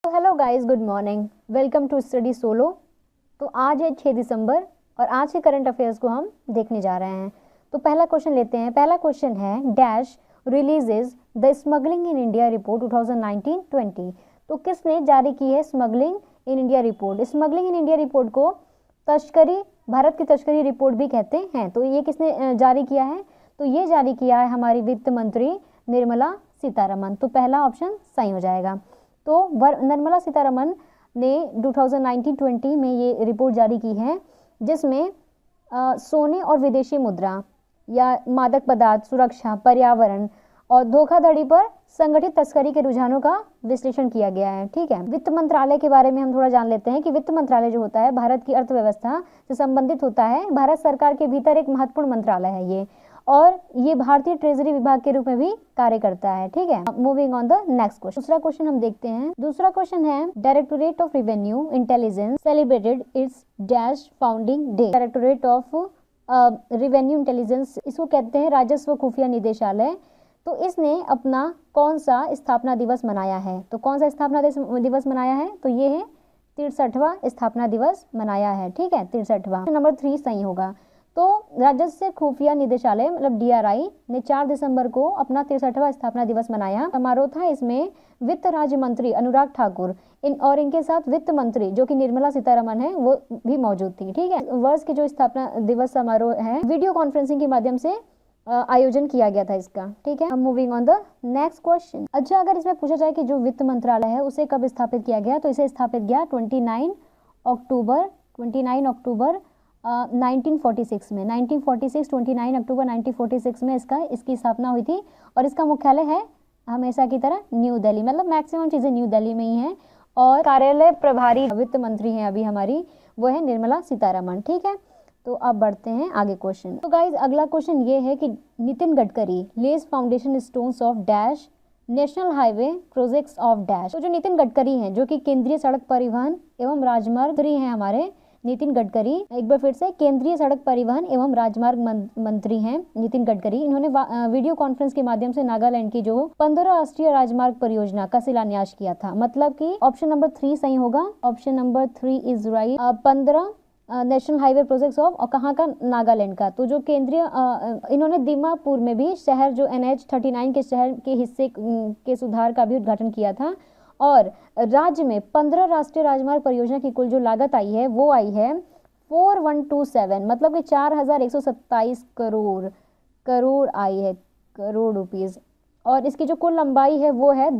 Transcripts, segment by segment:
तो hello guys, good morning, welcome to Study Solo. तो आज है 6 दिसंबर और आज के करंट अफेयर्स को हम देखने जा रहे हैं। तो पहला क्वेश्चन लेते हैं। पहला क्वेश्चन है dash releases the smuggling in India report 2019-20। तो किसने जारी की है smuggling in India report? Smuggling in India report को तस्करी, भारत की तस्करी रिपोर्ट भी कहते हैं। तो ये किसने जारी किया है? तो ये जारी किया है हमारी वित्त मंत्री निर्मला सीतारमन। तो पहला ऑप्शन सही हो जाएगा। तो निर्मला सीतारमन ने 2019-20 में ये रिपोर्ट जारी की है, जिसमें सोने और विदेशी मुद्रा या मादक पदार्थ सुरक्षा, पर्यावरण और धोखाधड़ी पर संगठित तस्करी के रुझानों का विश्लेषण किया गया है। ठीक है, वित्त मंत्रालय के बारे में हम थोड़ा जान लेते हैं कि वित्त मंत्रालय जो होता है भारत की अर्थव्यवस्था से संबंधित होता है। भारत सरकार के भीतर एक महत्वपूर्ण मंत्रालय है ये, और ये भारतीय ट्रेजरी विभाग के रूप में भी कार्य करता है। ठीक है, moving on the next question. दूसरा क्वेश्चन हम देखते हैं। दूसरा क्वेश्चन है directorate of revenue intelligence celebrated it's dash founding day. Directorate of revenue intelligence, इसको कहते हैं राजस्व खुफिया निदेशालय। तो इसने अपना कौन सा स्थापना दिवस मनाया है? तो कौन सा स्थापना दिवस मनाया है? तो ये है 63वां स्थापना दिवस मनाया है। ठीक है, 63वां। नंबर 3 सही होगा। तो राजस्व खुफिया निदेशालय मतलब DRI ने 4 दिसंबर को अपना 63वां स्थापना दिवस मनाया। समारोह था, इसमें वित्त राज्य मंत्री अनुराग ठाकुर और इनके साथ वित्त मंत्री जो कि निर्मला सीतारमन है वो भी मौजूद थी। ठीक है, वर्ष के जो स्थापना दिवस समारोह है वीडियो कॉन्फ्रेंसिंग के माध्यम से आयोजन किया गया था इसका। ठीक है, moving on the next question. अच्छा, अगर इसमें पूछा जाए कि जो वित्त मंत्रालय है उसे कब स्थापित किया गया, तो इसे स्थापित किया 29 अक्टूबर 1946 में। 1946 29 अक्टूबर 1946 में इसकी स्थापना हुई थी, और इसका मुख्यालय है हमेशा की तरह न्यू दिल्ली। मतलब मैक्सिमम चीज़ें न्यू दिल्ली में ही हैं, और कार्यालय प्रभारी वित्त मंत्री हैं अभी हमारी, वो है निर्मला सीतारमन। ठीक है, तो अब बढ़ते हैं आगे क्वेश्चन। तो गाइज अगला क्वेश्चन ये है कि Nitin Gadkari less foundation stones of dash national highway projects of dash. तो जो नितिन गडकरी हैं, जो कि केंद्रीय सड़क परिवहन एवं राजमार्ग मंत्री हैं हमारे नितिन गडकरी, एक बार फिर से केंद्रीय सड़क परिवहन एवं राजमार्ग मंत्री हैं नितिन गडकरी। इन्होंने वीडियो कॉन्फ्रेंस के माध्यम से नागालैंड की जो 15 राष्ट्रीय राजमार्ग परियोजना का शिलान्यास किया था। मतलब कि ऑप्शन नंबर 3 सही होगा। Option number 3 is right. 15 national highway projects of, और कहाँ का? नागालैंड का। तो जो केंद्रीय इन्होंने दीमापुर में भी शहर जो NH39 के शहर के हिस्से के सुधार का भी उद्घाटन किया था। और राज्य में 15 राष्ट्रीय राजमार्ग परियोजना की कुल जो लागत आई है वो आई है 4127, मतलब कि 4127 करोड़ आई है, करोड़ रुपीस। और इसकी जो कुल लंबाई है वो है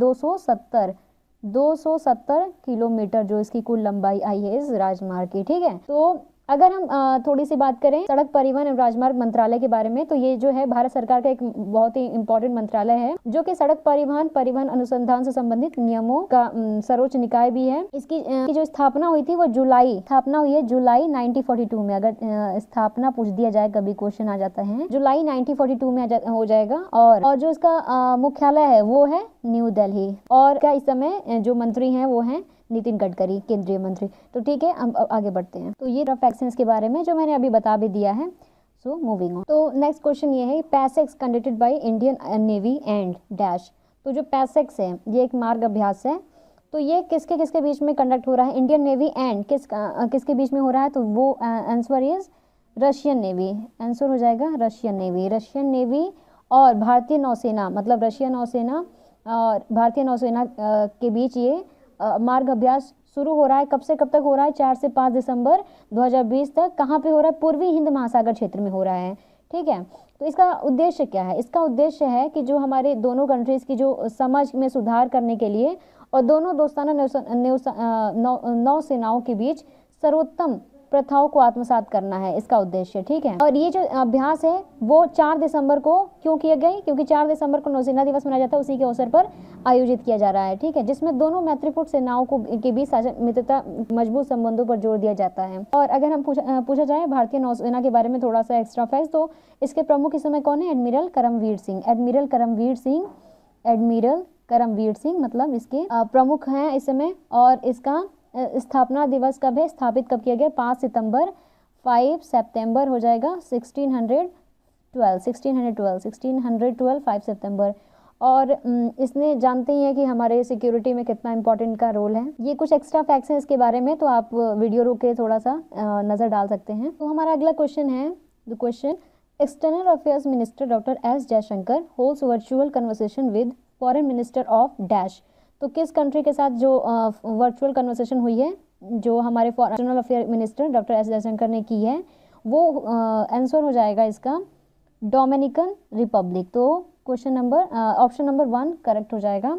270 किलोमीटर, जो इसकी कुल लंबाई आई है इस राजमार्ग की। ठीक है, तो अगर हम थोड़ी सी बात करें सड़क परिवहन एवं राजमार्ग मंत्रालय के बारे में, तो ये जो है भारत सरकार का एक बहुत ही इंपॉर्टेंट मंत्रालय है, जो कि सड़क परिवहन अनुसंधान से संबंधित नियमों का सर्वोच्च निकाय भी है। इसकी जो स्थापना हुई थी वो जुलाई 1942 में। अगर स्थापना पूछ दिया जाए, कभी क्वेश्चन आ जाता है, जुलाई 1942 में हो जाएगा। और जो इसका मुख्यालय है वो है न्यू दिल्ली। और क्या इस समय जो मंत्री हैं वो हैं नितिन गडकरी, केंद्रीय मंत्री। तो ठीक है, हम आगे बढ़ते हैं। तो ये रफ एक्शंस के बारे में जो मैंने अभी बता भी दिया है। So moving on. तो नेक्स्ट क्वेश्चन ये है PASSEX conducted by Indian navy and dash. तो जो पैसेक्स है ये एक मार्ग अभ्यास है। तो ये किसके बीच में कंडक्ट हो रहा है? इंडियन नेवी एंड किसके बीच में हो रहा है? तो वो answer is Russian navy. Answer हो जाएगा रशियन नेवी और भारतीय नौसेना, मतलब रशियन नौसेना और भारतीय नौसेना के बीच ये मार्ग अभ्यास शुरू हो रहा है। कब से कब तक हो रहा है? 4 से 5 दिसंबर 2020 तक। कहाँ पे हो रहा है? पूर्वी हिंद महासागर क्षेत्र में हो रहा है। ठीक है, तो इसका उद्देश्य क्या है? इसका उद्देश्य है कि जो हमारे दोनों कंट्रीज की जो समझ में सुधार करने के लिए और दोनों दोस्ताना नौसेनाओं के बीच सर्वोत्तम प्रथाओं को आत्मसात करना है इसका उद्देश्य। ठीक है, और ये जो अभ्यास है वो 4 दिसंबर को क्यों किए गए? क्योंकि 4 दिसंबर को नौसेना दिवस मनाया जाता है, उसी के अवसर पर आयोजित किया जा रहा है। ठीक है, जिसमें दोनों मैत्रीपूर्ण सेनाओं के बीच मित्रता मजबूत संबंधों पर जोर दिया जाता है। और अगर हम पूछा जाए भारतीय नौसेना के बारे में थोड़ा सा एक्स्ट्रा फैक्ट, तो इसके प्रमुख इस समय कौन है? एडमिरल करमवीर सिंह मतलब इसके प्रमुख हैं इस समय। और इसका स्थापना दिवस कब है? स्थापित कब किया गया? 5 सितंबर 5 हो जाएगा 1612 5 सितंबर। और इसने जानते ही हैं कि हमारे सिक्योरिटी में कितना इंपॉर्टेंट का रोल है। ये कुछ एक्स्ट्रा फैक्ट्स हैं इसके बारे में, तो आप वीडियो रोक के थोड़ा सा नज़र डाल सकते हैं। तो हमारा अगला क्वेश्चन है, the question, external affairs minister doctor S Jaishankar holds virtual conversation with foreign minister of dash. तो किस कंट्री के साथ जो वर्चुअल कन्वर्सेशन हुई है, जो हमारे external affair minister doctor S Jaishankar ने की है, वो आंसर हो जाएगा इसका डोमिनिकन रिपब्लिक। तो question number option number 1 correct हो जाएगा।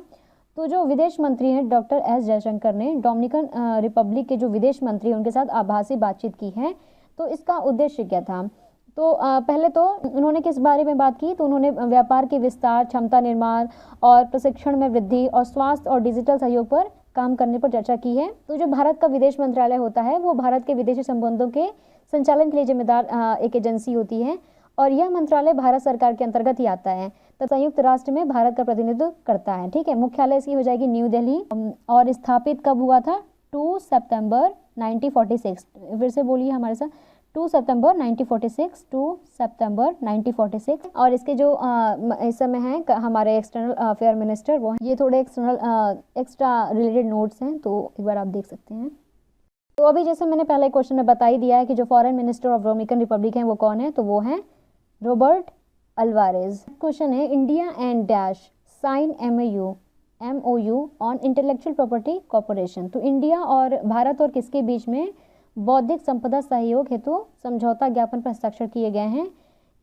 तो जो विदेश मंत्री हैं डॉक्टर एस जयशंकर ने डोमिनिकन रिपब्लिक के जो विदेश मंत्री हैं उनके साथ आभासी बातचीत की है। तो इसका उद्देश्य क्या था? तो पहले तो उन्होंने किस बारे में बात की? तो उन्होंने व्यापार के विस्तार, क्षमता निर्माण और प्रशिक्षण में वृद्धि और स्वास्थ्य और डिजिटल सहयोग पर काम करने पर चर्चा की है। तो जो भारत का विदेश मंत्रालय होता है वो भारत के विदेशी संबंधों के संचालन के लिए जिम्मेदार एक एजेंसी होती है और यह मंत्रालय भारत सरकार के अंतर्गत ही आता है। तो संयुक्त राष्ट्र में भारत का प्रतिनिधित्व करता है। ठीक है, मुख्यालय इसकी हो जाएगी न्यू दिल्ली और स्थापित कब हुआ था? 2 सितंबर 1946। फिर से बोलिए हमारे साथ, 2 सितंबर 1946, 2 सितंबर 1946। और इसके जो इस समय हैं हमारे एक्सटर्नल अफेयर मिनिस्टर वो हैं। ये थोड़े एक्स्ट्रा रिलेटेड नोट्स हैं, तो एक बार आप देख सकते हैं। तो अभी जैसे मैंने पहले क्वेश्चन में बता ही दिया है कि जो foreign minister of Dominican Republic हैं वो कौन है? तो वो हैं रॉबर्ट अल्वारेज। क्वेश्चन है, India and dash sign MOU on intellectual property corporation. तो इंडिया और भारत और किसके बीच में बौद्धिक संपदा सहयोग हेतु समझौता ज्ञापन पर हस्ताक्षर किए गए हैं?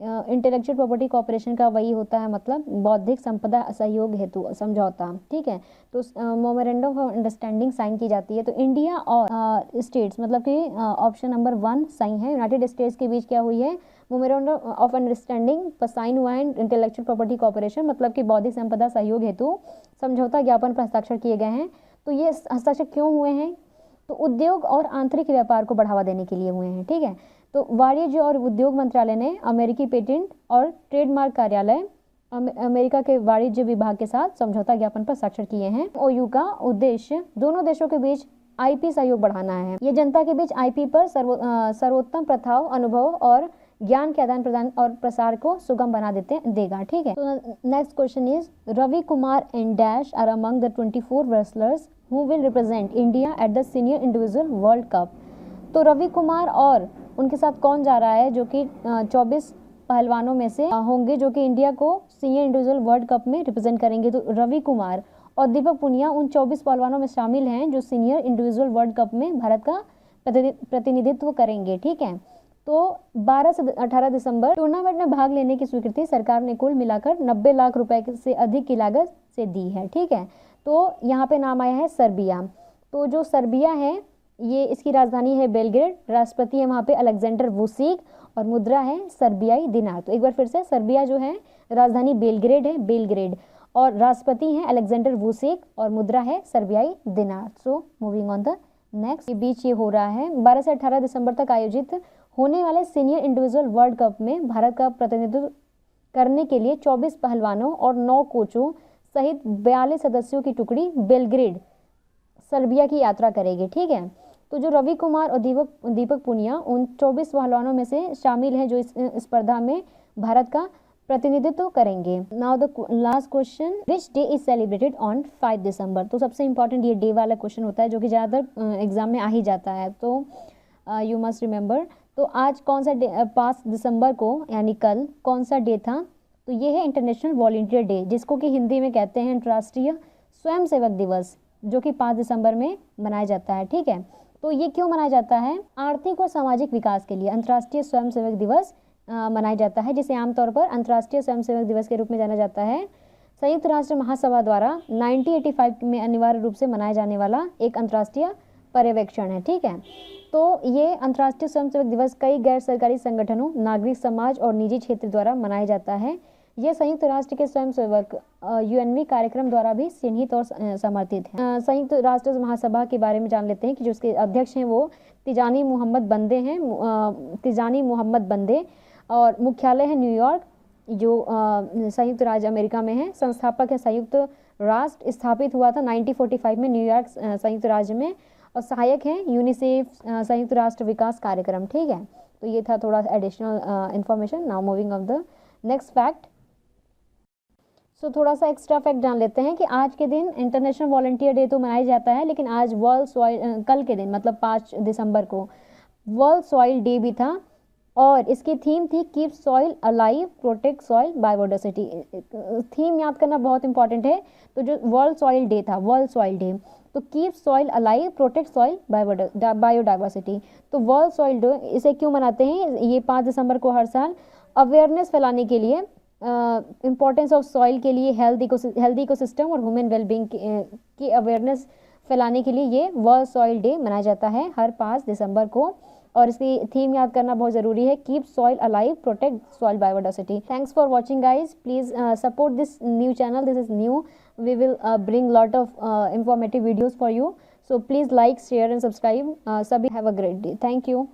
इंटेलेक्चुअल प्रॉपर्टी कॉर्पोरेशन का वही होता है, मतलब बौद्धिक संपदा सहयोग हेतु समझौता। ठीक है, तो मेमोरेंडम ऑफ अंडरस्टैंडिंग साइन की जाती है। तो इंडिया और स्टेट्स, मतलब कि ऑप्शन नंबर 1 सही है। यूनाइटेड स्टेट्स के बीच क्या हुई है? मेमोरेंडम ऑफ अंडरस्टैंडिंग पर साइन हुआ है इंटेलेक्चुअल प्रॉपर्टी कॉर्पोरेशन, मतलब कि बौद्धिक संपदा सहयोग हेतु समझौता ज्ञापन पर हस्ताक्षर किए गए हैं। तो ये हस्ताक्षर क्यों हुए हैं? तो उद्योग और आंतरिक व्यापार को बढ़ावा देने के लिए हुए हैं। ठीक है, तो वाणिज्य और उद्योग मंत्रालय ने अमेरिकी पेटेंट और ट्रेडमार्क कार्यालय अमेरिका के वाणिज्य विभाग के साथ समझौता ज्ञापन पर हस्ताक्षर किए हैं। MOU का उद्देश्य दोनों देशों के बीच IP सहयोग बढ़ाना है। ये जनता के बीच IP पर सर्वोत्तम प्रथाओं, अनुभव और ज्ञान के आदान प्रदान और प्रसार को सुगम बना देगा। ठीक है, तो next question is, Ravi Kumar and dash are among the 24 wrestlers who will represent India at the senior individual World Cup. तो रवि कुमार और उनके साथ कौन जा रहा है जो कि 24 पहलवानों में से होंगे जो कि इंडिया को सीनियर इंडिविजुअल वर्ल्ड कप में रिप्रेजेंट करेंगे? तो रवि कुमार और दीपक पुनिया उन 24 पहलवानों में शामिल हैं जो सीनियर इंडिविजुअल वर्ल्ड कप में भारत का प्रतिनिधित्व करेंगे। ठीक है, तो 12 से 18 दिसंबर टूर्नामेंट में भाग लेने की स्वीकृति सरकार ने कुल मिलाकर 90 लाख रुपए से अधिक की लागत से दी है। ठीक है, तो यहाँ पे नाम आया है सर्बिया। तो जो सर्बिया है ये इसकी राजधानी है बेलग्रेड, राष्ट्रपति है वहाँ पे अलेक्जेंडर वुसिक और मुद्रा है सर्बियाई दिनार। तो एक बार फिर से, सर्बिया जो है राजधानी बेलग्रेड है, बेलग्रेड, और राष्ट्रपति हैं अलेक्जेंडर वुसिक और मुद्रा है सर्बियाई दिनार। So moving on the next, ये बीच ये हो रहा है 12 से 18 दिसंबर तक आयोजित होने वाले सीनियर इंडिविजुअल वर्ल्ड कप में भारत का प्रतिनिधित्व करने के लिए 24 पहलवानों और 9 कोचों सहित 42 सदस्यों की टुकड़ी बेलग्रेड सर्बिया की यात्रा करेगी। ठीक है, तो जो रवि कुमार और दीपक पुनिया उन 24 पहलवानों में से शामिल हैं जो इस स्पर्धा में भारत का प्रतिनिधित्व करेंगे। Now the last question, which day is celebrated on 5 दिसंबर। तो सबसे इंपॉर्टेंट ये डे वाला क्वेश्चन होता है जो कि ज़्यादातर एग्जाम में आ ही जाता है, तो यू मस्ट रिमेंबर। तो आज कौन सा डे, 5 दिसंबर को यानी कल कौन सा डे था? तो ये है इंटरनेशनल वॉलंटियर डे, जिसको कि हिंदी में कहते हैं अंतर्राष्ट्रीय स्वयंसेवक दिवस, जो कि 5 दिसंबर में मनाया जाता है। ठीक है, तो ये क्यों मनाया जाता है? आर्थिक और सामाजिक विकास के लिए अंतर्राष्ट्रीय स्वयंसेवक दिवस मनाया जाता है, जिसे आमतौर पर अंतर्राष्ट्रीय स्वयंसेवक दिवस के रूप में जाना जाता है। संयुक्त राष्ट्र महासभा द्वारा 1985 में अनिवार्य रूप से मनाया जाने वाला एक अंतर्राष्ट्रीय पर्यवेक्षण है। ठीक है, तो ये अंतर्राष्ट्रीय स्वयंसेवक दिवस कई गैर सरकारी संगठनों, नागरिक समाज और निजी क्षेत्र द्वारा मनाया जाता है। ये संयुक्त राष्ट्र के स्वयंसेवक UNV कार्यक्रम द्वारा भी चिन्हित और समर्थित है। संयुक्त राष्ट्र महासभा के बारे में जान लेते हैं कि जो उसके अध्यक्ष हैं वो तिजानी मोहम्मद बंदे हैं, तिजानी मोहम्मद बंदे, और मुख्यालय है न्यूयॉर्क, जो संयुक्त राज्य अमेरिका में है। संस्थापक है संयुक्त राष्ट्र, स्थापित हुआ था 1945 में न्यूयॉर्क संयुक्त राज्य में, और सहायक हैं यूनिसेफ संयुक्त राष्ट्र विकास कार्यक्रम। ठीक है, तो ये था थोड़ा additional information. Now moving on the next fact. थोड़ा सा एक्स्ट्रा फैक्ट जान लेते हैं कि आज के दिन इंटरनेशनल वॉलंटियर डे तो मनाया जाता है, लेकिन आज वर्ल्ड सॉइल, कल के दिन मतलब 5 दिसंबर को वर्ल्ड सॉइल डे भी था, और इसकी थीम थी keep soil alive protect soil biodiversity. Theme याद करना बहुत इंपॉर्टेंट है। तो जो वर्ल्ड सॉइल डे था, वर्ल्ड सॉइल डे, तो keep soil alive protect soil biodiversity. तो वर्ल्ड सॉइल डे इसे क्यों मनाते हैं, ये 5 दिसंबर को हर साल अवेयरनेस फैलाने के लिए, इम्पोर्टेंस ऑफ सॉइल के लिए, हेल्दी इकोसिस्टम और ह्यूमन वेलबींग की अवेयरनेस फैलाने के लिए ये वर्ल्ड सॉइल डे मनाया जाता है हर 5 दिसंबर को। और इसकी थीम याद करना बहुत ज़रूरी है, keep soil alive protect soil biodiversity. Thanks for watching guys, please support this new channel, this is new, we will bring lot of informative videos for you, so please like, share and subscribe. Sabhi have a great day. Thank you.